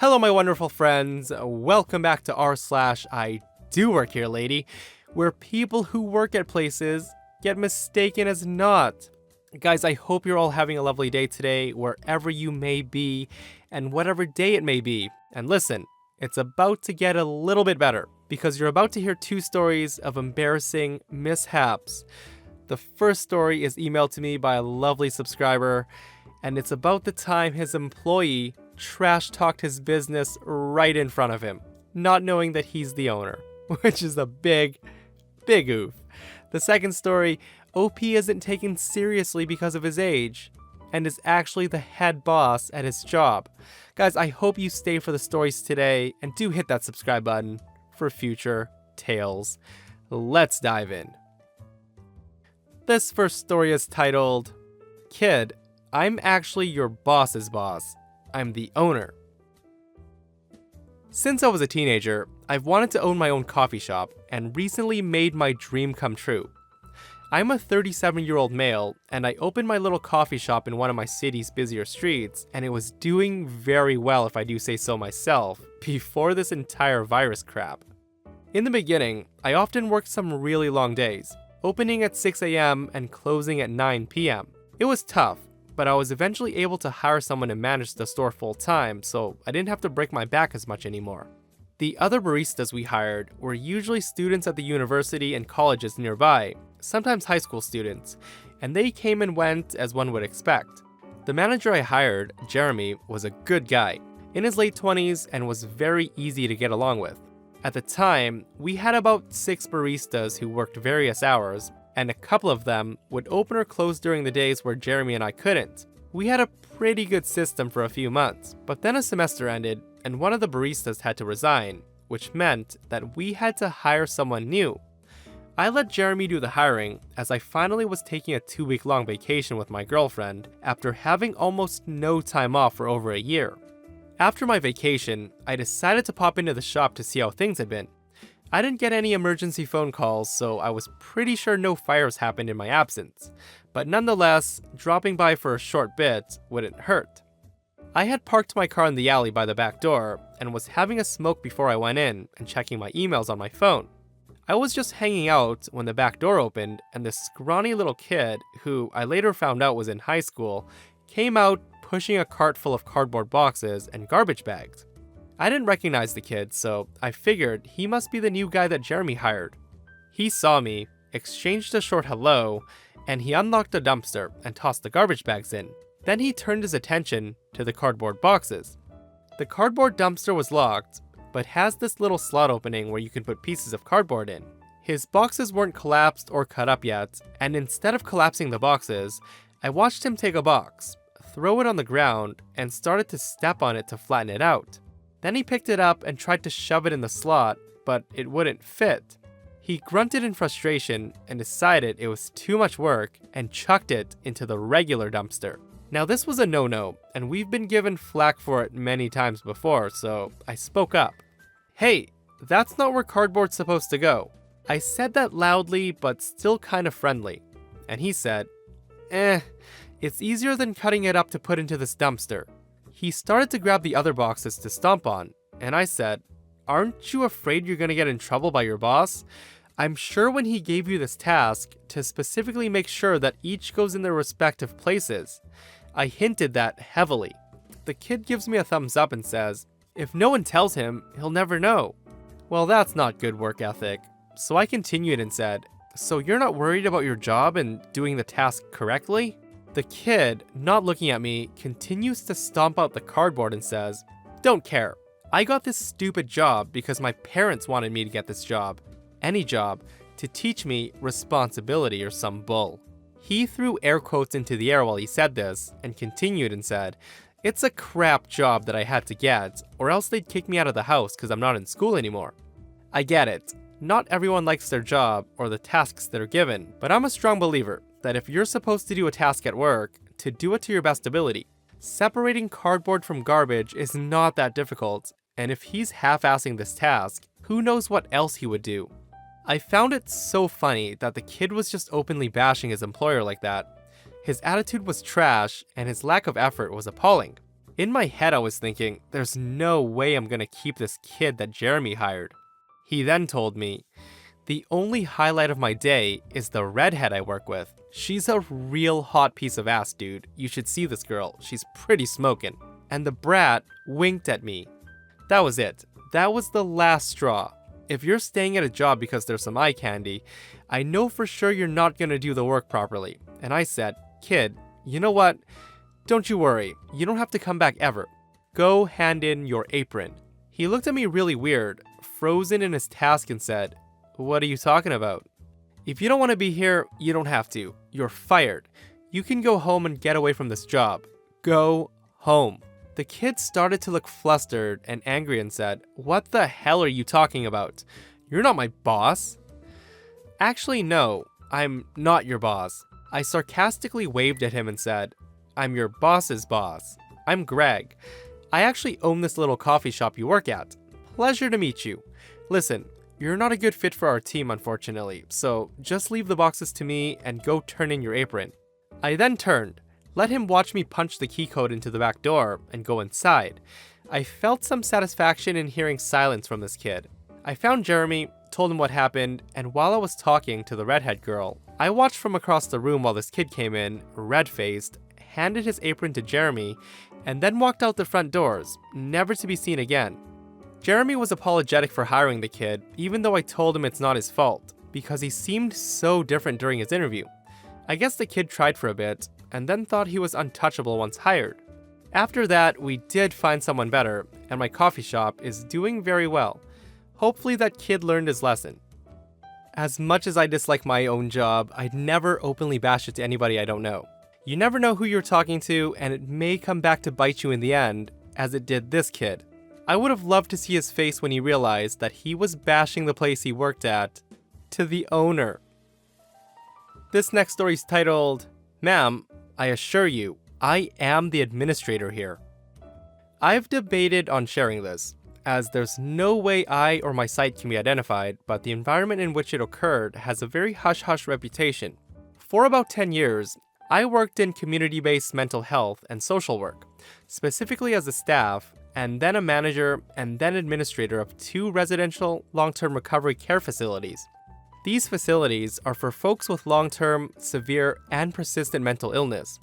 Hello, my wonderful friends. Welcome back to r/I do work here, lady, where people who work at places get mistaken as not. Guys, I hope you're all having a lovely day today, wherever you may be, and whatever day it may be. And listen, it's about to get a little bit better, because you're about to hear two stories of embarrassing mishaps. The first story is emailed to me by a lovely subscriber, and it's about the time his employee trash-talked his business right in front of him, not knowing that he's the owner, which is a big oof. The second story, OP isn't taken seriously because of his age, and is actually the head boss at his job. Guys, I hope you stay for the stories today, and do hit that subscribe button for future tales. Let's dive in. This first story is titled, Kid, I'm actually your boss's boss. I'm the owner. Since I was a teenager, I've wanted to own my own coffee shop and recently made my dream come true. I'm a 37-year-old male, and I opened my little coffee shop in one of my city's busier streets, and it was doing very well, if I do say so myself, before this entire virus crap. In the beginning, I often worked some really long days, opening at 6 a.m. and closing at 9 p.m. It was tough, but I was eventually able to hire someone to manage the store full time, so I didn't have to break my back as much anymore. The other baristas we hired were usually students at the university and colleges nearby, sometimes high school students, and they came and went as one would expect. The manager I hired, Jeremy, was a good guy, in his late 20s, and was very easy to get along with. At the time, we had about 6 baristas who worked various hours, and a couple of them would open or close during the days where Jeremy and I couldn't. We had a pretty good system for a few months, but then a semester ended and one of the baristas had to resign, which meant that we had to hire someone new. I let Jeremy do the hiring, as I finally was taking a 2-week-long vacation with my girlfriend after having almost no time off for over a year. After my vacation, I decided to pop into the shop to see how things had been. I didn't get any emergency phone calls, so I was pretty sure no fires happened in my absence, but nonetheless, dropping by for a short bit wouldn't hurt. I had parked my car in the alley by the back door, and was having a smoke before I went in and checking my emails on my phone. I was just hanging out when the back door opened, and this scrawny little kid, who I later found out was in high school, came out pushing a cart full of cardboard boxes and garbage bags. I didn't recognize the kid, so I figured he must be the new guy that Jeremy hired. He saw me, exchanged a short hello, and he unlocked the dumpster and tossed the garbage bags in. Then he turned his attention to the cardboard boxes. The cardboard dumpster was locked, but has this little slot opening where you can put pieces of cardboard in. His boxes weren't collapsed or cut up yet, and instead of collapsing the boxes, I watched him take a box, throw it on the ground, and started to step on it to flatten it out. Then he picked it up and tried to shove it in the slot, but it wouldn't fit. He grunted in frustration and decided it was too much work and chucked it into the regular dumpster. Now this was a no-no, and we've been given flack for it many times before, so I spoke up. Hey, that's not where cardboard's supposed to go. I said that loudly but still kind of friendly. And he said, it's easier than cutting it up to put into this dumpster. He started to grab the other boxes to stomp on, and I said, aren't you afraid you're gonna get in trouble by your boss? I'm sure when he gave you this task to specifically make sure that each goes in their respective places. I hinted that heavily. The kid gives me a thumbs up and says, if no one tells him, he'll never know. Well, that's not good work ethic. So I continued and said, so you're not worried about your job and doing the task correctly? The kid, not looking at me, continues to stomp out the cardboard and says, don't care. I got this stupid job because my parents wanted me to get this job. Any job, to teach me responsibility or some bull. He threw air quotes into the air while he said this, and continued and said, it's a crap job that I had to get, or else they'd kick me out of the house because I'm not in school anymore. I get it. Not everyone likes their job or the tasks they're given, but I'm a strong believer that if you're supposed to do a task at work, to do it to your best ability. Separating cardboard from garbage is not that difficult, and if he's half-assing this task, who knows what else he would do. I found it so funny that the kid was just openly bashing his employer like that. His attitude was trash, and his lack of effort was appalling. In my head, I was thinking, there's no way I'm gonna keep this kid that Jeremy hired. He then told me, the only highlight of my day is the redhead I work with. She's a real hot piece of ass, dude. You should see this girl. She's pretty smokin'. And the brat winked at me. That was it. That was the last straw. If you're staying at a job because there's some eye candy, I know for sure you're not gonna do the work properly. And I said, kid, you know what? Don't you worry. You don't have to come back ever. Go hand in your apron. He looked at me really weird, frozen in his task, and said, what are you talking about? If you don't want to be here, you don't have to. You're fired. You can go home and get away from this job. Go home. The kid started to look flustered and angry and said, what the hell are you talking about? You're not my boss. Actually, no, I'm not your boss. I sarcastically waved at him and said, I'm your boss's boss. I'm Greg. I actually own this little coffee shop you work at. Pleasure to meet you. Listen, you're not a good fit for our team, unfortunately, so just leave the boxes to me and go turn in your apron. I then turned, let him watch me punch the key code into the back door, and go inside. I felt some satisfaction in hearing silence from this kid. I found Jeremy, told him what happened, and while I was talking to the redhead girl, I watched from across the room while this kid came in, red-faced, handed his apron to Jeremy, and then walked out the front doors, never to be seen again. Jeremy was apologetic for hiring the kid, even though I told him it's not his fault, because he seemed so different during his interview. I guess the kid tried for a bit, and then thought he was untouchable once hired. After that, we did find someone better, and my coffee shop is doing very well. Hopefully that kid learned his lesson. As much as I dislike my own job, I'd never openly bash it to anybody I don't know. You never know who you're talking to, and it may come back to bite you in the end, as it did this kid. I would have loved to see his face when he realized that he was bashing the place he worked at to the owner. This next story is titled, Ma'am, I assure you, I am the administrator here. I've debated on sharing this, as there's no way I or my site can be identified, but the environment in which it occurred has a very hush-hush reputation. For about 10 years, I worked in community-based mental health and social work, specifically as a staff, and then a manager, and then administrator of 2 residential long-term recovery care facilities. These facilities are for folks with long-term, severe, and persistent mental illness.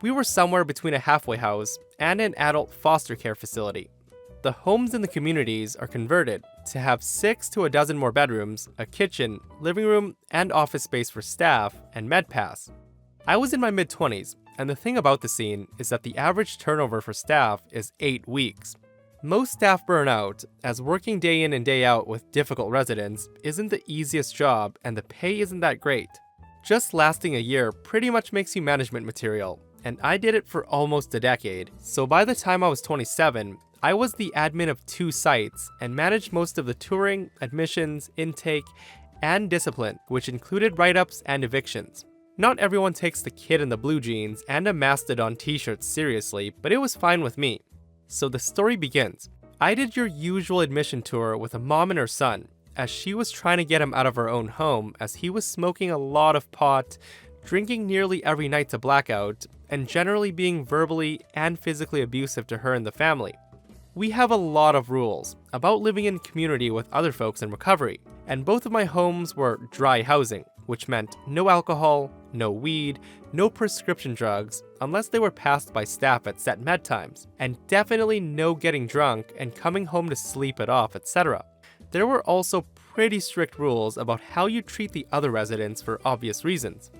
We were somewhere between a halfway house and an adult foster care facility. The homes in the communities are converted to have 6 to a dozen more bedrooms, a kitchen, living room, and office space for staff, and MedPass. I was in my mid-20s, and the thing about the scene is that the average turnover for staff is 8 weeks. Most staff burn out, as working day in and day out with difficult residents isn't the easiest job and the pay isn't that great. Just lasting a year pretty much makes you management material, and I did it for almost a decade, so by the time I was 27, I was the admin of 2 sites and managed most of the touring, admissions, intake, and discipline, which included write-ups and evictions. Not everyone takes the kid in the blue jeans and a Mastodon t-shirt seriously, but it was fine with me. So the story begins. I did your usual admission tour with a mom and her son, as she was trying to get him out of her own home as he was smoking a lot of pot, drinking nearly every night to blackout, and generally being verbally and physically abusive to her and the family. We have a lot of rules about living in community with other folks in recovery, and both of my homes were dry housing, which meant no alcohol, no weed, no prescription drugs, unless they were passed by staff at set med times, and definitely no getting drunk and coming home to sleep it off, etc. There were also pretty strict rules about how you treat the other residents for obvious reasons.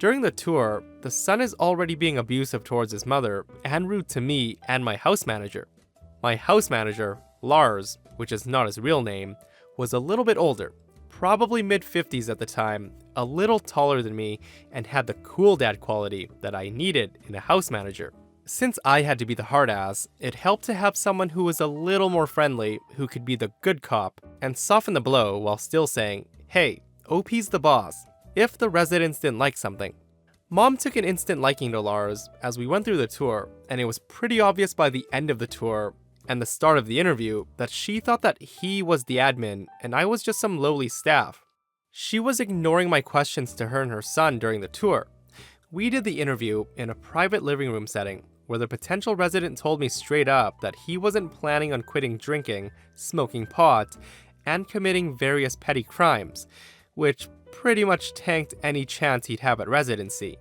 During the tour, the son is already being abusive towards his mother and rude to me and my house manager. My house manager, Lars, which is not his real name, was a little bit older, probably mid-50s at the time, a little taller than me, and had the cool dad quality that I needed in a house manager. Since I had to be the hard ass, it helped to have someone who was a little more friendly, who could be the good cop, and soften the blow while still saying, hey, OP's the boss, if the residents didn't like something. Mom took an instant liking to Lars as we went through the tour, and it was pretty obvious by the end of the tour and the start of the interview that she thought that he was the admin and I was just some lowly staff. She was ignoring my questions to her and her son during the tour. We did the interview in a private living room setting where the potential resident told me straight up that he wasn't planning on quitting drinking, smoking pot, and committing various petty crimes, which pretty much tanked any chance he'd have at residency.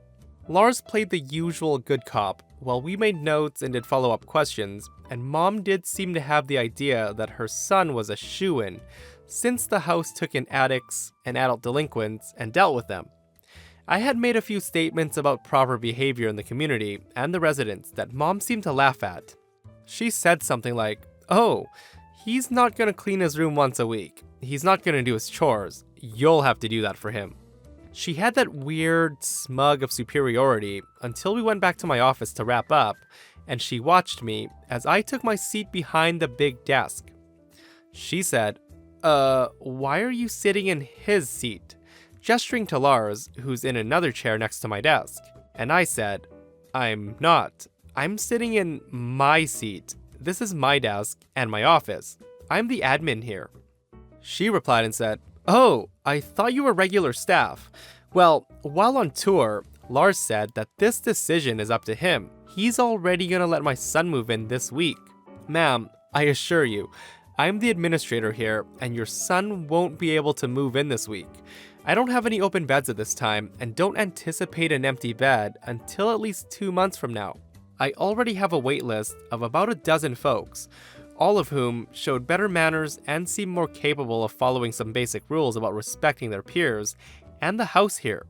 Lars played the usual good cop, while we made notes and did follow-up questions, and Mom did seem to have the idea that her son was a shoo-in, since the house took in addicts and adult delinquents and dealt with them. I had made a few statements about proper behavior in the community and the residents that Mom seemed to laugh at. She said something like, "Oh, he's not gonna clean his room once a week. He's not gonna do his chores. You'll have to do that for him." She had that weird smug of superiority until we went back to my office to wrap up, and she watched me as I took my seat behind the big desk. She said, why are you sitting in his seat?" gesturing to Lars, who's in another chair next to my desk. And I said, "I'm not. I'm sitting in my seat. This is my desk and my office. I'm the admin here." She replied and said, "Oh, I thought you were regular staff." Well, while on tour, Lars said that this decision is up to him. He's already gonna let my son move in this week. "Ma'am, I assure you, I'm the administrator here, and your son won't be able to move in this week. I don't have any open beds at this time, and don't anticipate an empty bed until at least 2 months from now. I already have a wait list of about a dozen folks, all of whom showed better manners and seemed more capable of following some basic rules about respecting their peers and the house here."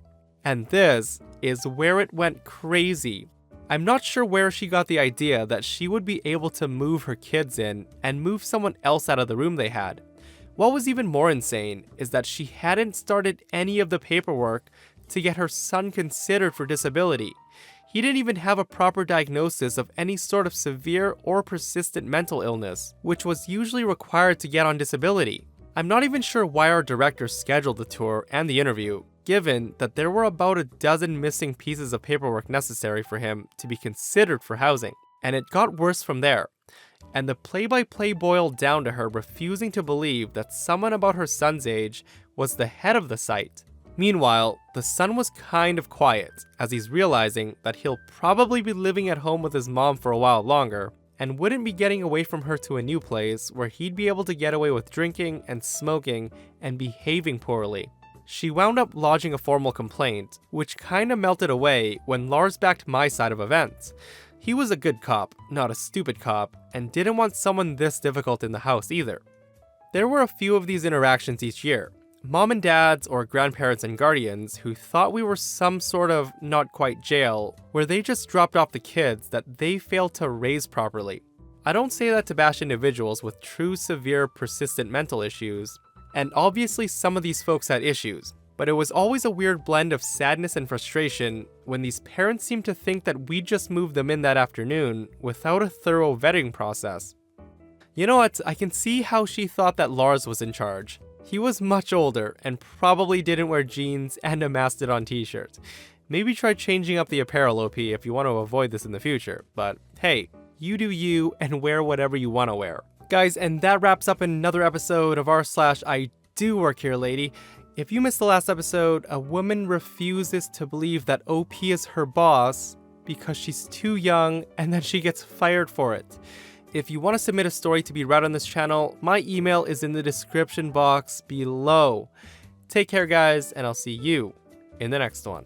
And this is where it went crazy. I'm not sure where she got the idea that she would be able to move her kids in and move someone else out of the room they had. What was even more insane is that she hadn't started any of the paperwork to get her son considered for disability. He didn't even have a proper diagnosis of any sort of severe or persistent mental illness, which was usually required to get on disability. I'm not even sure why our director scheduled the tour and the interview, given that there were about a dozen missing pieces of paperwork necessary for him to be considered for housing. And it got worse from there. And the play-by-play boiled down to her refusing to believe that someone about her son's age was the head of the site. Meanwhile, the son was kind of quiet, as he's realizing that he'll probably be living at home with his mom for a while longer, and wouldn't be getting away from her to a new place where he'd be able to get away with drinking and smoking and behaving poorly. She wound up lodging a formal complaint, which kinda melted away when Lars backed my side of events. He was a good cop, not a stupid cop, and didn't want someone this difficult in the house either. There were a few of these interactions each year. Mom and dads or grandparents and guardians who thought we were some sort of not quite jail, where they just dropped off the kids that they failed to raise properly. I don't say that to bash individuals with true severe persistent mental issues, and obviously some of these folks had issues, but it was always a weird blend of sadness and frustration when these parents seemed to think that we'd just moved them in that afternoon without a thorough vetting process. You know what, I can see how she thought that Lars was in charge. He was much older and probably didn't wear jeans and a Mastodon t-shirt. Maybe try changing up the apparel, OP, if you want to avoid this in the future, but hey, you do you and wear whatever you want to wear. Guys, and that wraps up another episode of r/I do work here, lady. If you missed the last episode, a woman refuses to believe that OP is her boss because she's too young and then she gets fired for it. If you want to submit a story to be read on this channel, my email is in the description box below. Take care, guys, and I'll see you in the next one.